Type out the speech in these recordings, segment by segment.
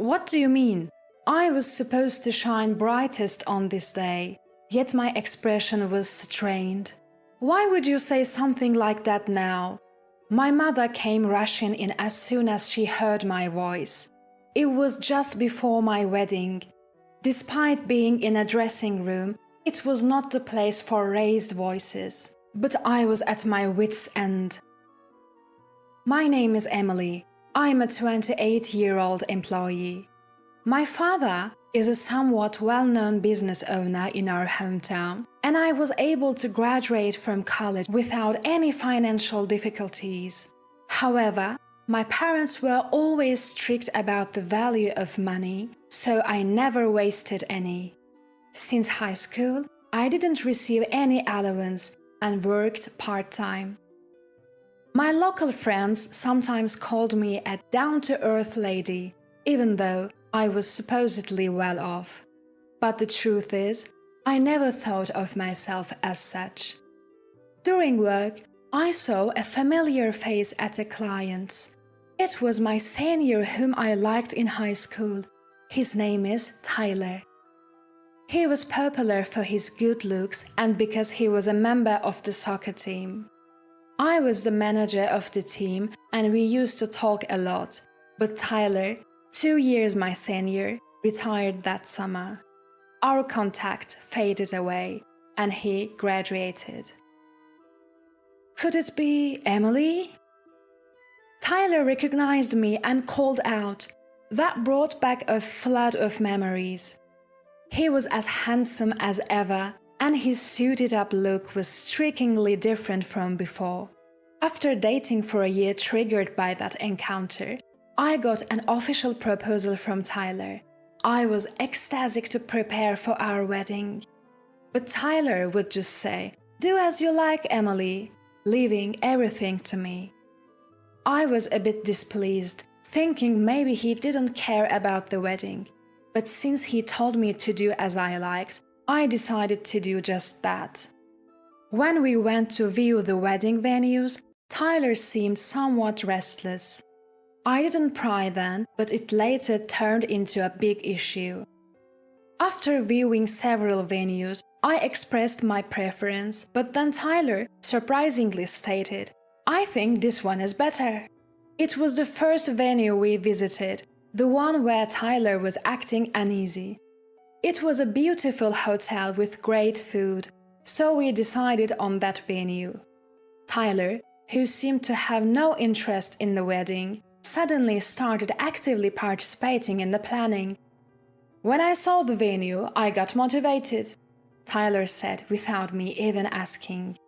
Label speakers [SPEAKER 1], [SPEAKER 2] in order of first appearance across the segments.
[SPEAKER 1] What do you mean? I was supposed to shine brightest on this day, yet my expression was strained. Why would you say something like that now? My mother came rushing in as soon as she heard my voice. It was just before my wedding. Despite being in a dressing room, it was not the place for raised voices, but I was at my wits' end. My name is Emily. I'm a 28-year-old employee. My father is a somewhat well-known business owner in our hometown, and I was able to graduate from college without any financial difficulties. However, my parents were always strict about the value of money, so I never wasted any. Since high school, I didn't receive any allowance and worked part-time. My local friends sometimes called me a down-to-earth lady, even though I was supposedly well off. But the truth is, I never thought of myself as such. During work, I saw a familiar face at a client's. It was my senior whom I liked in high school. His name is Tyler. He was popular for his good looks and because he was a member of the soccer team. I was the manager of the team and we used to talk a lot, but Tyler, 2 years my senior, retired that summer. Our contact faded away and he graduated. Could it be Emily? Tyler recognized me and called out. That brought back a flood of memories. He was as handsome as ever, and his suited-up look was strikingly different from before. After dating for a year triggered by that encounter, I got an official proposal from Tyler. I was ecstatic to prepare for our wedding. But Tyler would just say, "Do as you like, Emily," leaving everything to me. I was a bit displeased, thinking maybe he didn't care about the wedding. But since he told me to do as I liked, I decided to do just that. When we went to view the wedding venues, Tyler seemed somewhat restless. I didn't pry then, but it later turned into a big issue. After viewing several venues, I expressed my preference, but then Tyler surprisingly stated, "I think this one is better." It was the first venue we visited, the one where Tyler was acting uneasy. It was a beautiful hotel with great food, so we decided on that venue. Tyler, who seemed to have no interest in the wedding, suddenly started actively participating in the planning. "When I saw the venue, I got motivated," Tyler said without me even asking.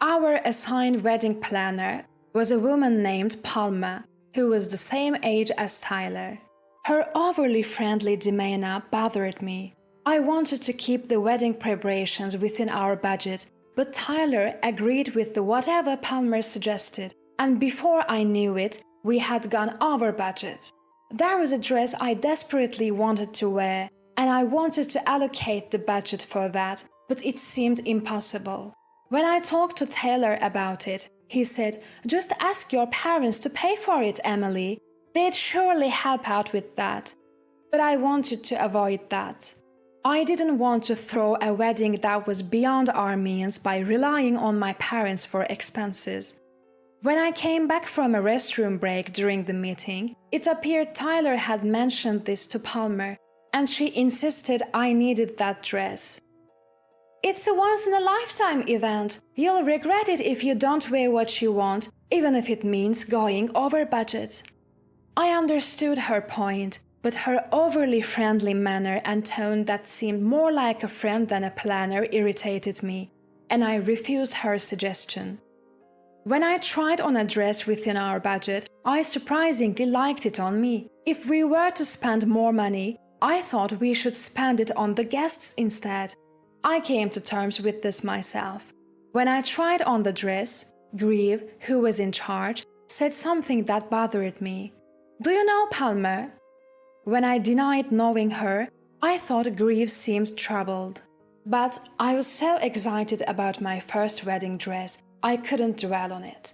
[SPEAKER 1] Our assigned wedding planner was a woman named Palma, who was the same age as Tyler. Her overly friendly demeanor bothered me. I wanted to keep the wedding preparations within our budget, but Tyler agreed with whatever Palmer suggested, and before I knew it, we had gone over budget. There was a dress I desperately wanted to wear, and I wanted to allocate the budget for that, but it seemed impossible. When I talked to Taylor about it, he said, "Just ask your parents to pay for it, Emily. They'd surely help out with that." But I wanted to avoid that. I didn't want to throw a wedding that was beyond our means by relying on my parents for expenses. When I came back from a restroom break during the meeting, it appeared Tyler had mentioned this to Palmer, and she insisted I needed that dress. "It's a once-in-a-lifetime event. You'll regret it if you don't wear what you want, even if it means going over budget." I understood her point, but her overly friendly manner and tone that seemed more like a friend than a planner irritated me, and I refused her suggestion. When I tried on a dress within our budget, I surprisingly liked it on me. If we were to spend more money, I thought we should spend it on the guests instead. I came to terms with this myself. When I tried on the dress, Grieve, who was in charge, said something that bothered me. "Do you know Palmer?" When I denied knowing her, I thought Grieve seemed troubled. But I was so excited about my first wedding dress, I couldn't dwell on it.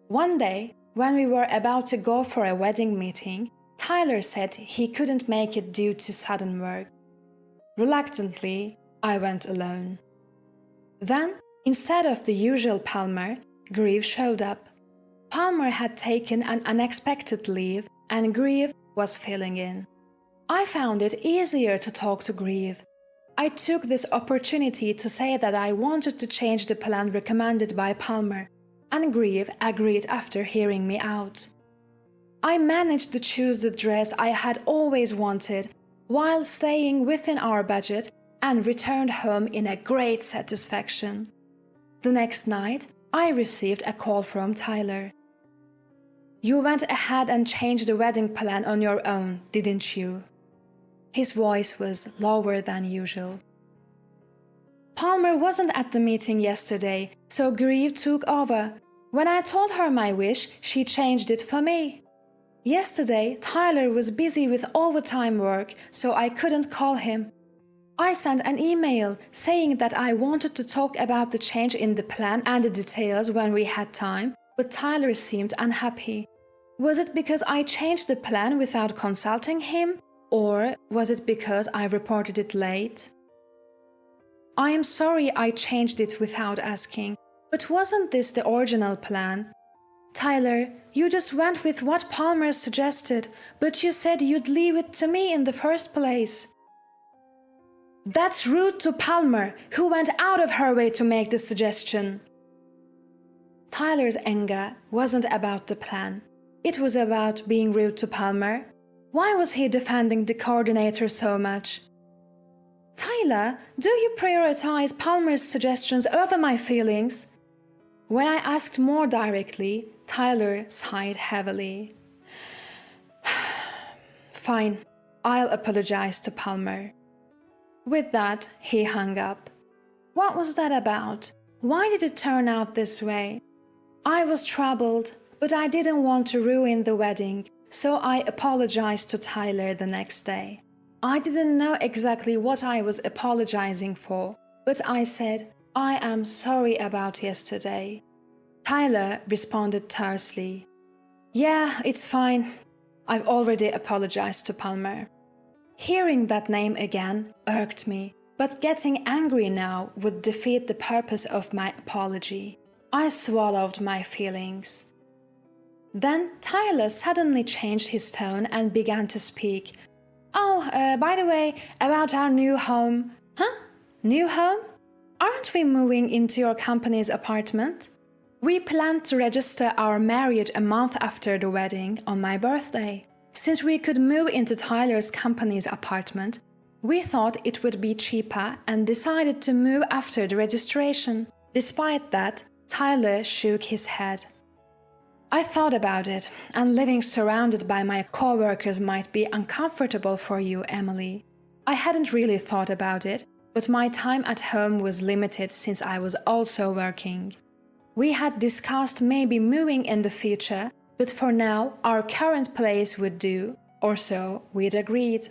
[SPEAKER 1] One day, when we were about to go for a wedding meeting, Tyler said he couldn't make it due to sudden work. Reluctantly, I went alone. Then, instead of the usual Palmer, Grieve showed up. Palmer had taken an unexpected leave and Grieve was filling in. I found it easier to talk to Grieve. I took this opportunity to say that I wanted to change the plan recommended by Palmer, and Grieve agreed after hearing me out. I managed to choose the dress I had always wanted while staying within our budget and returned home in a great satisfaction. The next night, I received a call from Tyler. "You went ahead and changed the wedding plan on your own, didn't you?" His voice was lower than usual. "Palmer wasn't at the meeting yesterday, so Grieve took over. When I told her my wish, she changed it for me. Yesterday, Tyler was busy with overtime work, so I couldn't call him. I sent an email saying that I wanted to talk about the change in the plan and the details when we had time, but Tyler seemed unhappy. Was it because I changed the plan without consulting him, or was it because I reported it late? I am sorry I changed it without asking, but wasn't this the original plan? Tyler, you just went with what Palmer suggested, but you said you'd leave it to me in the first place." "That's rude to Palmer, who went out of her way to make the suggestion." Tyler's anger wasn't about the plan. It was about being rude to Palmer. Why was he defending the coordinator so much? "Tyler, do you prioritize Palmer's suggestions over my feelings?" When I asked more directly, Tyler sighed heavily. "Fine, I'll apologize to Palmer." With that, he hung up. What was that about? Why did it turn out this way? I was troubled, but I didn't want to ruin the wedding, so I apologized to Tyler the next day. I didn't know exactly what I was apologizing for, but I said, "I am sorry about yesterday." Tyler responded tersely, "Yeah, it's fine. I've already apologized to Palmer." Hearing that name again irked me, but getting angry now would defeat the purpose of my apology. I swallowed my feelings. Then Tyler suddenly changed his tone and began to speak. "Oh, by the way, about our new home." "Huh? New home? Aren't we moving into your company's apartment? We planned to register our marriage a month after the wedding on my birthday. Since we could move into Tyler's company's apartment, we thought it would be cheaper and decided to move after the registration." Despite that, Tyler shook his head. "I thought about it, and living surrounded by my co-workers might be uncomfortable for you, Emily. I hadn't really thought about it, but my time at home was limited since I was also working. We had discussed maybe moving in the future, but for now our current place would do, or so we'd agreed."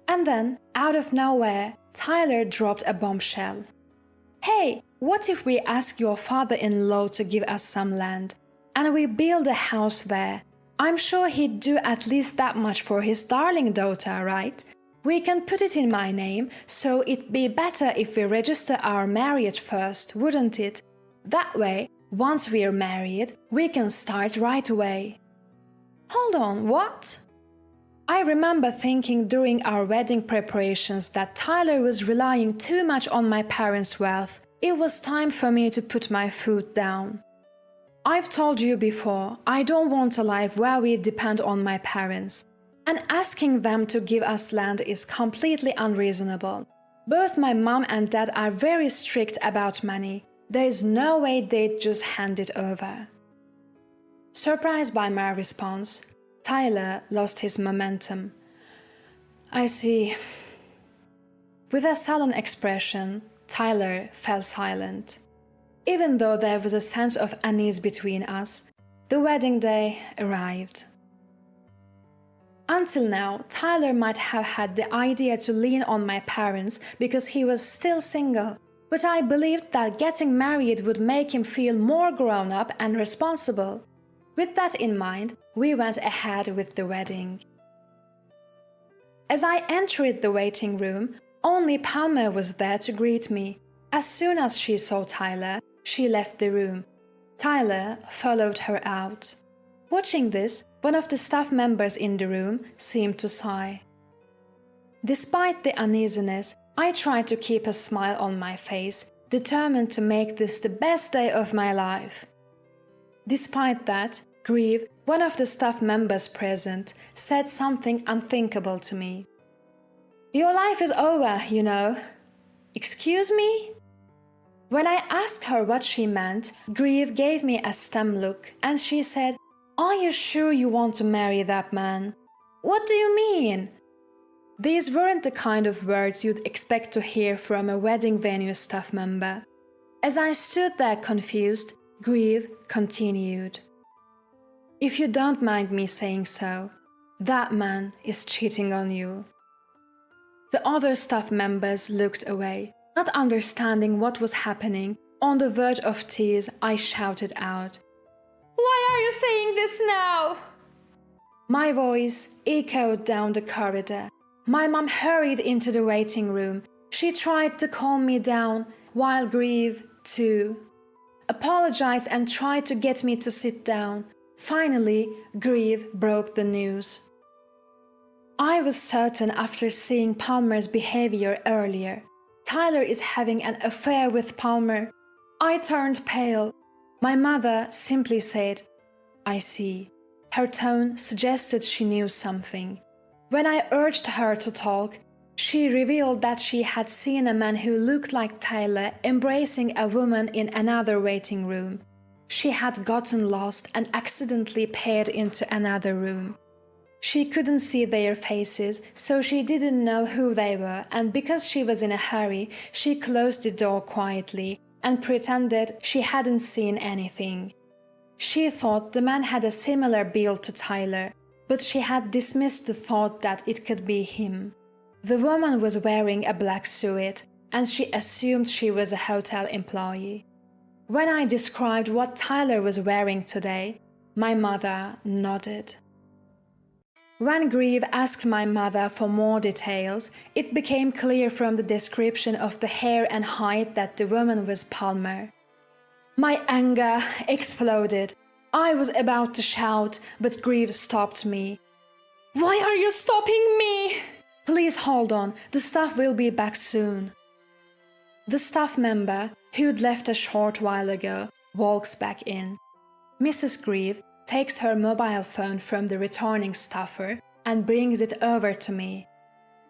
[SPEAKER 1] And then, out of nowhere, Tyler dropped a bombshell. "Hey, what if we ask your father-in-law to give us some land, and we build a house there? I'm sure he'd do at least that much for his darling daughter, right? We can put it in my name, so it'd be better if we register our marriage first, wouldn't it? That way, once we're married, we can start right away." Hold on, what? I remember thinking during our wedding preparations that Tyler was relying too much on my parents' wealth. It was time for me to put my foot down. I've told you before, I don't want a life where we depend on my parents. And asking them to give us land is completely unreasonable. Both my mom and dad are very strict about money. There is no way they'd just hand it over. Surprised by my response, Tyler lost his momentum. "I see." With a sullen expression, Tyler fell silent. Even though there was a sense of unease between us, the wedding day arrived. Until now, Tyler might have had the idea to lean on my parents because he was still single, but I believed that getting married would make him feel more grown up and responsible. With that in mind, we went ahead with the wedding. As I entered the waiting room, only Palmer was there to greet me. As soon as she saw Tyler, she left the room. Tyler followed her out. Watching this, one of the staff members in the room seemed to sigh. Despite the uneasiness, I tried to keep a smile on my face, determined to make this the best day of my life. Despite that, Grieve, one of the staff members present, said something unthinkable to me. "Your life is over, you know." "Excuse me?" When I asked her what she meant, Grieve gave me a stem look and she said, "Are you sure you want to marry that man?" "What do you mean?" These weren't the kind of words you'd expect to hear from a wedding venue staff member. As I stood there confused, Grieve continued. "If you don't mind me saying so, that man is cheating on you." The other staff members looked away. Not understanding what was happening, on the verge of tears, I shouted out, "Why are you saying this now?" My voice echoed down the corridor. My mom hurried into the waiting room. She tried to calm me down, while Grieve, too, apologized and tried to get me to sit down. Finally, Grieve broke the news. I was certain after seeing Palmer's behavior earlier. Tyler is having an affair with Palmer. I turned pale. My mother simply said, "I see." Her tone suggested she knew something. When I urged her to talk, she revealed that she had seen a man who looked like Tyler embracing a woman in another waiting room. She had gotten lost and accidentally peered into another room. She couldn't see their faces, so she didn't know who they were, and because she was in a hurry, she closed the door quietly and pretended she hadn't seen anything. She thought the man had a similar build to Tyler, but she had dismissed the thought that it could be him. The woman was wearing a black suit, and she assumed she was a hotel employee. When I described what Tyler was wearing today, my mother nodded. When Grieve asked my mother for more details, it became clear from the description of the hair and height that the woman was Palmer. My anger exploded. I was about to shout, but Grieve stopped me. "Why are you stopping me?" "Please hold on, the staff will be back soon." The staff member, who'd left a short while ago, walks back in. Mrs. Grieve takes her mobile phone from the returning staffer and brings it over to me.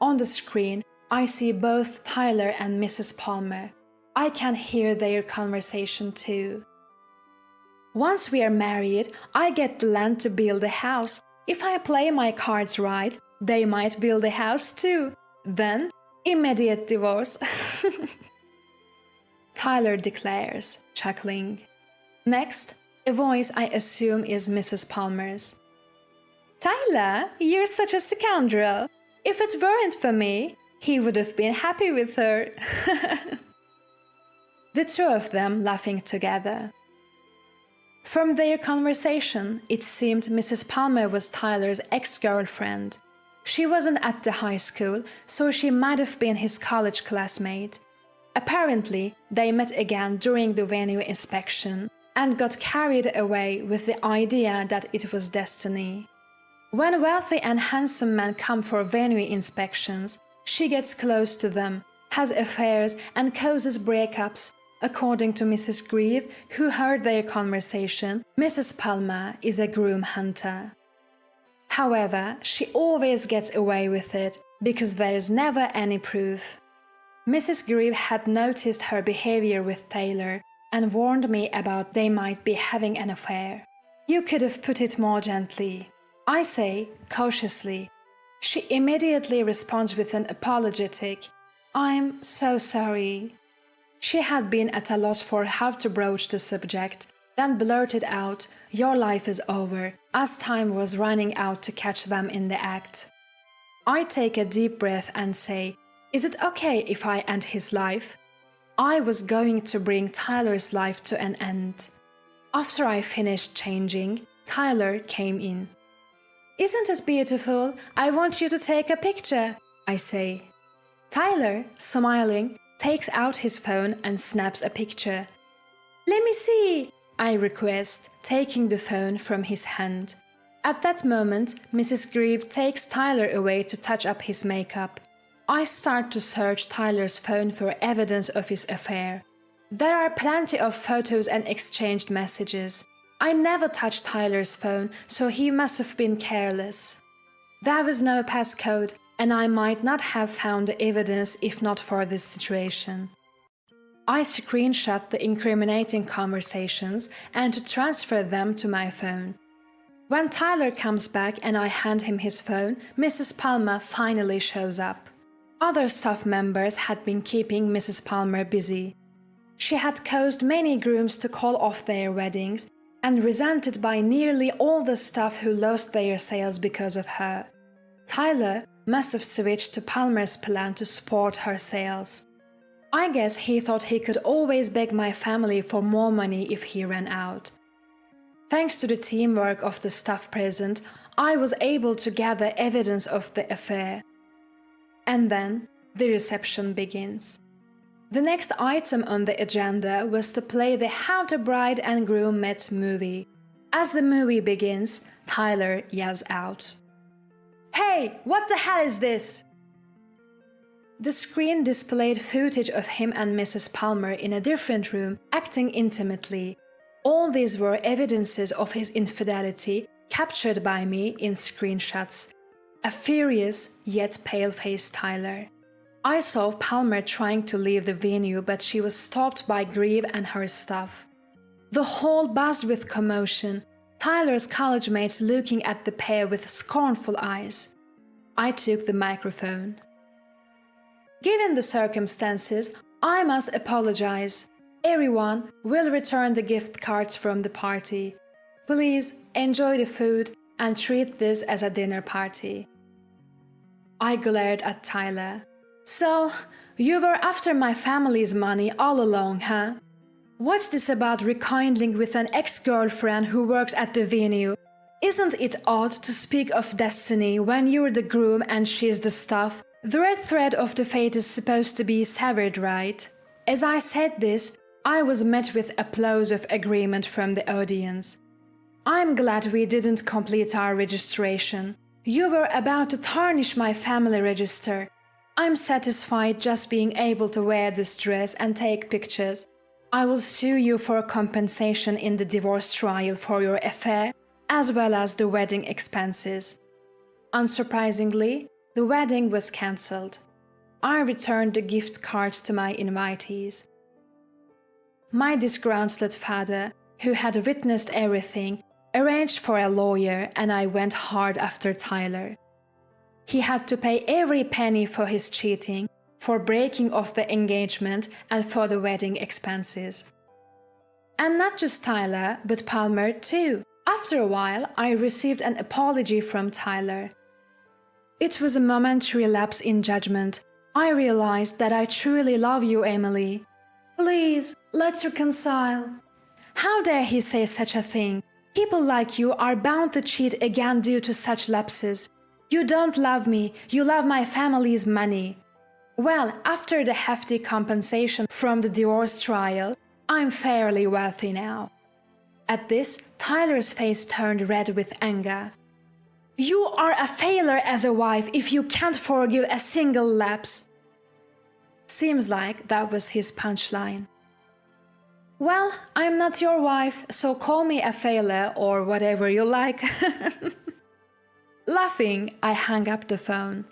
[SPEAKER 1] On the screen, I see both Tyler and Mrs. Palmer. I can hear their conversation too. "Once we are married, I get the land to build a house. If I play my cards right, they might build a house too. Then, immediate divorce." Tyler declares, chuckling. Next, a voice I assume is Mrs. Palmer's. "Tyler, you're such a scoundrel. If it weren't for me, he would have been happy with her." The two of them laughing together. From their conversation, it seemed Mrs. Palmer was Tyler's ex-girlfriend. She wasn't at the high school, so she might have been his college classmate. Apparently, they met again during the venue inspection and got carried away with the idea that it was destiny. When wealthy and handsome men come for venue inspections, she gets close to them, has affairs and causes breakups. According to Mrs. Grieve, who heard their conversation, Mrs. Palmer is a groom hunter. However, she always gets away with it because there is never any proof. Mrs. Grieve had noticed her behavior with Taylor and warned me about they might be having an affair. "You could have put it more gently," I say, cautiously. She immediately responds with an apologetic, "I'm so sorry." She had been at a loss for how to broach the subject, then blurted out, "Your life is over," as time was running out to catch them in the act. I take a deep breath and say, "Is it okay if I end his life?" I was going to bring Tyler's life to an end. After I finished changing, Tyler came in. "Isn't it beautiful? I want you to take a picture," I say. Tyler, smiling, takes out his phone and snaps a picture. "Let me see," I request, taking the phone from his hand. At that moment, Mrs. Grieve takes Tyler away to touch up his makeup. I start to search Tyler's phone for evidence of his affair. There are plenty of photos and exchanged messages. I never touched Tyler's phone, so he must have been careless. There was no passcode, and I might not have found the evidence if not for this situation. I screenshot the incriminating conversations and to transfer them to my phone. When Tyler comes back and I hand him his phone, Mrs. Palmer finally shows up. Other staff members had been keeping Mrs. Palmer busy. She had caused many grooms to call off their weddings and resented by nearly all the staff who lost their sales because of her. Tyler must have switched to Palmer's plan to support her sales. I guess he thought he could always beg my family for more money if he ran out. Thanks to the teamwork of the staff present, I was able to gather evidence of the affair. And then the reception begins. The next item on the agenda was to play the How the Bride and Groom Met movie. As the movie begins, Tyler yells out, "Hey, what the hell is this?" The screen displayed footage of him and Mrs. Palmer in a different room, acting intimately. All these were evidences of his infidelity, captured by me in screenshots. A furious yet pale-faced Tyler. I saw Palmer trying to leave the venue, but she was stopped by Grieve and her staff. The hall buzzed with commotion, Tyler's college mates looking at the pair with scornful eyes. I took the microphone. "Given the circumstances, I must apologize. Everyone will return the gift cards from the party. Please enjoy the food and treat this as a dinner party." I glared at Tyler. "So, you were after my family's money all along, huh? What's this about rekindling with an ex-girlfriend who works at the venue? Isn't it odd to speak of destiny when you're the groom and she's the staff? The red thread of the fate is supposed to be severed, right?" As I said this, I was met with applause of agreement from the audience. "I'm glad we didn't complete our registration. You were about to tarnish my family register. I'm satisfied just being able to wear this dress and take pictures. I will sue you for compensation in the divorce trial for your affair, as well as the wedding expenses." Unsurprisingly, the wedding was cancelled. I returned the gift cards to my invitees. My disgruntled father, who had witnessed everything, arranged for a lawyer, and I went hard after Tyler. He had to pay every penny for his cheating, for breaking off the engagement, and for the wedding expenses. And not just Tyler, but Palmer too. After a while, I received an apology from Tyler. It was a momentary lapse in judgment. I realized that I truly love you, Emily. Please, let's reconcile. How dare he say such a thing? People like you are bound to cheat again due to such lapses. You don't love me, you love my family's money. Well, after the hefty compensation from the divorce trial, I'm fairly wealthy now. At this, Tyler's face turned red with anger. You are a failure as a wife if you can't forgive a single lapse. Seems like that was his punchline. Well, I'm not your wife, so call me a failure or whatever you like. Laughing, I hung up the phone.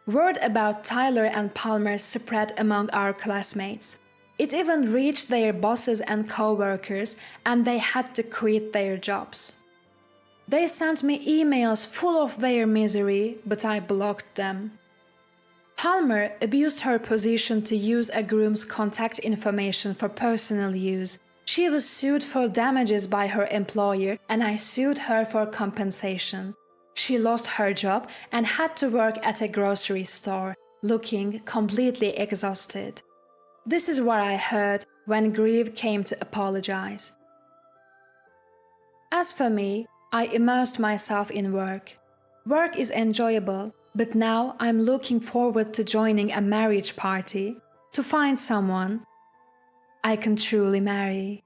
[SPEAKER 1] Word about Tyler and Palmer spread among our classmates. It even reached their bosses and co-workers, and they had to quit their jobs. They sent me emails full of their misery, but I blocked them. Palmer abused her position to use a groom's contact information for personal use. She was sued for damages by her employer, and I sued her for compensation. She lost her job and had to work at a grocery store, looking completely exhausted. This is what I heard when Grieve came to apologize. As for me, I immersed myself in work. Work is enjoyable, but now I'm looking forward to joining a marriage party to find someone I can truly marry.